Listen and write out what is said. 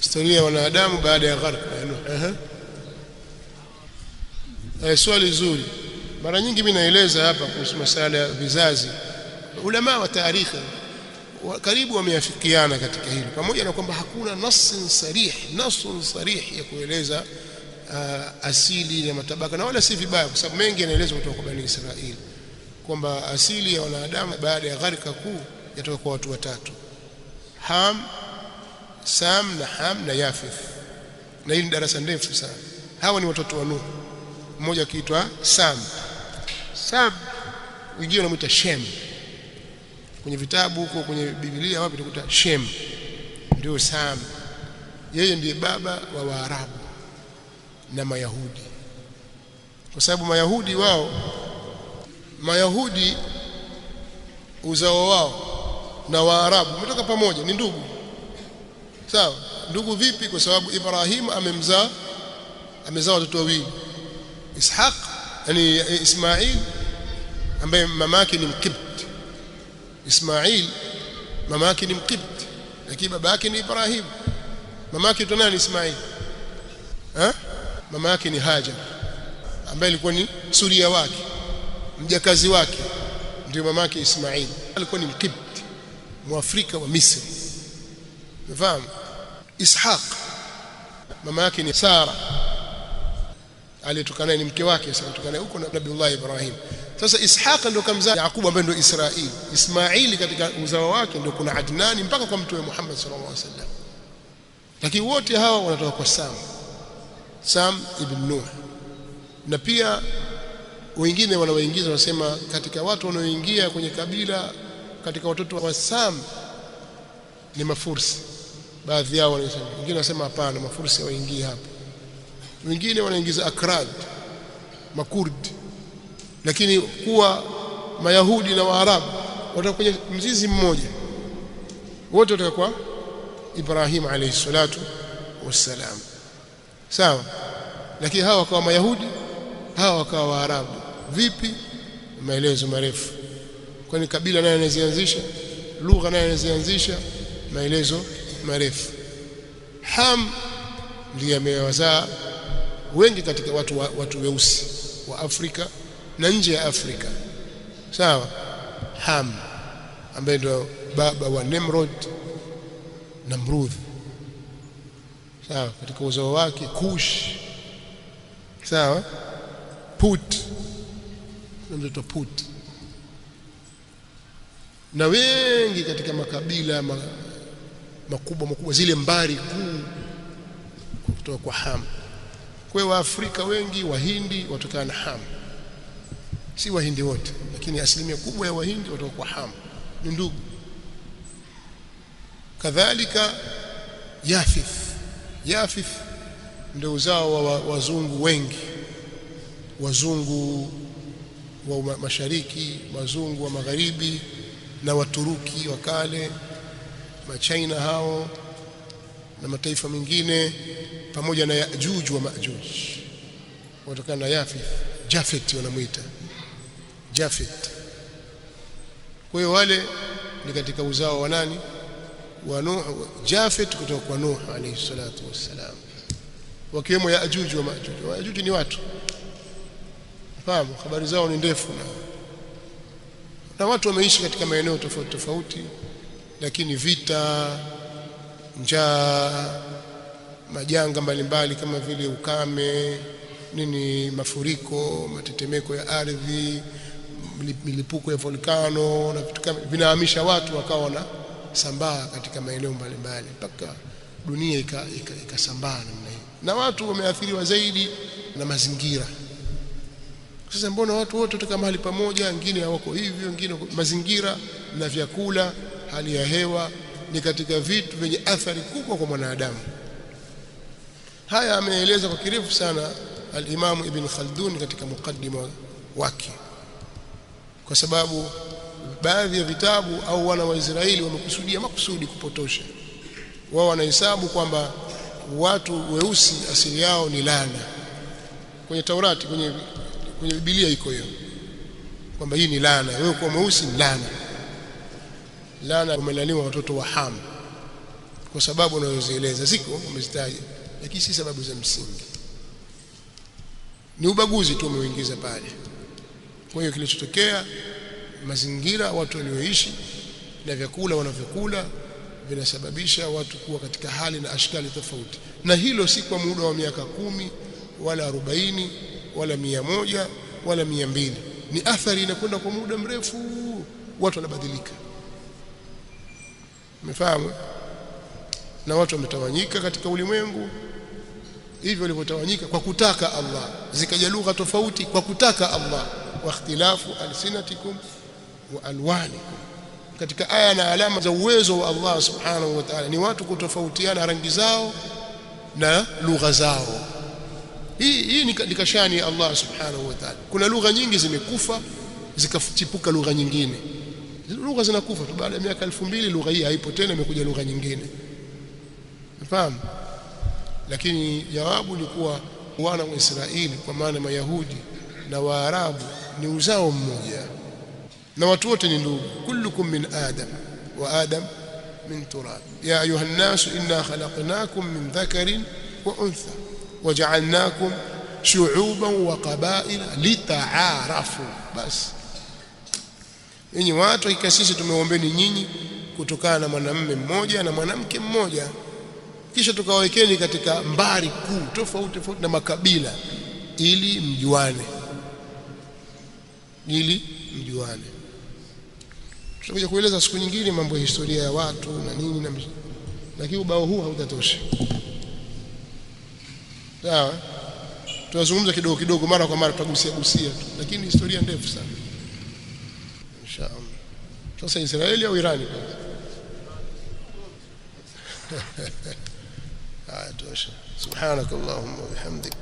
historia ya wanadamu baada ya gharq. Swali zuri. Mara nyingi mimi naeleza hapa kuhusu masuala ya vizazi. Ulama wa tarikhi karibu wameafikiana katika hili, pamoja na kwamba hakuna nasun sarih ya kueleza asili ya matabaka, na wala si vibaya, kwa sababu mengi yanaelezwa kutoka kwa Bani Israili kwamba asili ya wanadamu baada ya gharika kuu yatoka kwa watu watatu: Ham, Sam na Yafith. Na hili ni darasa ndefu sana. Hawa ni watoto wa Nuh. Mmoja akiitwa Sam, wengine wanamuita Shem. Kwenye vitabu huko kwenye Biblia wapi tukuta Shem, ndio Sam. Yeye ndiye baba wa Waarabu na Mayahudi, kwa sababu Mayahudi uzao wao na Waarabu umetoka pamoja, ni ndugu. Sawa, ndugu vipi? Kwa sababu Ibrahim amezaa watoto wawili, Ishaq, yani Ismail ambaye mamake ni Mkibti. Ismail mamake ni Mkibti, lakini baba yake ni Ibrahim. Mamake ndo nani? Ismail. Mama yake ni Hajar ambaye alikuwa ni suria wake, mjakazi wake, ndio mamake Ismail. Alikuwa ni Mkibti, Mwafrika wa Misri. Unafahamu? Ishaq mama yake ni Sara, aliyetokana ni mke wake, sasa kutokana huko na Nabii Ibrahim. Sasa Ishaq ndio kamzaa Yakub ambaye ndio Israeli. Ismaili katika uzao wake ndio kuna Adnani mpaka kwa Mtume Muhammad sallallahu alaihi wasallam. Lakini wote hawa wanatoka kwa Sam ibn Nuh. Na pia wengine wanaoingiza wanasema katika watu wanaoingia kwenye kabila katika watoto wa Sam ni Mafursi. Baadhi yao wanasema, wengine wanasema hapana, Mafursi hawaingii hapo. Wengine wanaingiza Akrad, Makurdi. Lakini kuwa Mayahudi na Waarabu watoka kwenye mzizi mmoja, wote watoka kwa Ibrahim alayhi salatu wassalam. Sawa, lakini hawa wakawa Mayahudi, hawa wakawa Waarabu. Vipi? Maelezo marefu, kwani kabila naye anazianzisha, lugha naye anazianzisha, maelezo marefu. Ham ndiye amewazaa wengi katika watu weusi wa Afrika na nje ya Afrika. Sawa, Ham ambaye ndio baba wa Nimrod, Namrud. Sawa, katika uzao wake Kush. Sawa, Put, mtoto Put, na wengi katika makabila makubwa zile mbari kuu kutoka kwa Ham. Kwa hiyo Waafrika wengi, Wahindi watokana na Ham. Si Wahindi wote, lakini asilimia kubwa ya Wahindi watoka kwa Ham, ni ndugu. Kadhalika Yafith ndio uzao wa wazungu wengi, wazungu wa mashariki, wazungu wa magharibi, na Waturuki wa kale, Machina hao na mataifa mengine, pamoja na Yajuj wa Majuj, watokana na Jafet wanamuita Jafet. Kwa hiyo wale ni katika uzao wa nani? Wa Nuh. Jafet kutoka kwa Nuh alayhi salatu wassalam, wakiwemo Yajuj wa Majuj. Yajuj ni watu, fahamu, habari zao ni ndefu, na watu wameishi katika maeneo tofauti, lakini vita, njaa, majanga mbalimbali kama vile ukame, mafuriko, matetemeko ya ardhi, milipuko ya volkano na vitu kama vinahamisha watu wakawa wanasambaa katika maeneo mbalimbali mpaka dunia ikasambaa namna hii, na watu wameathiriwa zaidi na mazingira. Sasa mbona watu wote kutoka mahali pamoja, wengine hawako hivyo, wengine mazingira na vyakula, hali ya hewa ni katika vitu vyenye athari kubwa kwa mwanadamu. Haya ameeleza kwa kirefu sana al-Imam Ibn Khaldun katika mukaddima wake, kwa sababu baadhi ya vitabu au wana wa Israeli wamekusudia makusudi kupotosha. Wao wanahesabu kwamba watu weusi asili yao ni laana. Kwenye Taurati, kwenye Biblia iko hiyo kwamba hii ni laana, wewe kwa mweusi ni laana. Laana umelaniwa watoto wa Ham. kwa sababu unazozieleza ziko umezitaja, lakini si sababu za msingi, ni ubaguzi tu umeingiza pale. Kwa hiyo kilichotokea, mazingira watu walioishi na vyakula wanavyokula vinasababisha watu kuwa katika hali na ashkali tofauti, na hilo si kwa muda wa miaka 10 wala 40 wala 100 wala 200, ni athari inakwenda kwa muda mrefu, watu wanabadilika. Umefahamu? Na watu wametawanyika katika ulimwengu, hivyo walivyotawanyika kwa kutaka Allah, zikaja lugha tofauti kwa kutaka Allah, wa ikhtilafu alsinatikum wa alwanikum. Katika aya na alama za uwezo wa Allah subhanahu wa ta'ala ni watu kutofautiana rangi zao na lugha zao. Hii ni kashani ya Allah subhanahu wa ta'ala. Kuna lugha nyingi zimekufa zikachipuka lugha nyingine. Lugha zinakufa tu, baada ya miaka 2000 lugha hii haipo tena, imekuja lugha nyingine. Unafahamu? Lakini jawabu ni kuwa wana wa Israeli, kwa maana Mayahudi na Waarabu, ni uzao mmoja na watu wote ni ndugu. Kullukum min Adam wa Adam min turab. Ya ayuha an-nas inna khalaqnakum min dhakarin wa untha waja'alnakum shu'uban wa qabaila lita'arafu. Bas, nyinyi watu, hakika sisi tumeombeni nyinyi kutokana na mwanamume mmoja na mwanamke mmoja, kisha tukawawekeni katika mbari kuu tofauti tofauti na makabila ili mjuane, Tutakuja kueleza siku nyingine mambo ya historia ya watu na nini na, lakini ubao huu hautatosha. Sawa? Tutazungumza kidogo kidogo, mara kwa mara tutagusia tu, lakini historia ndefu sana inshallah. Sasa Israeli au Irani kwanza? Tosha. Subhanakallahumma wa bihamdika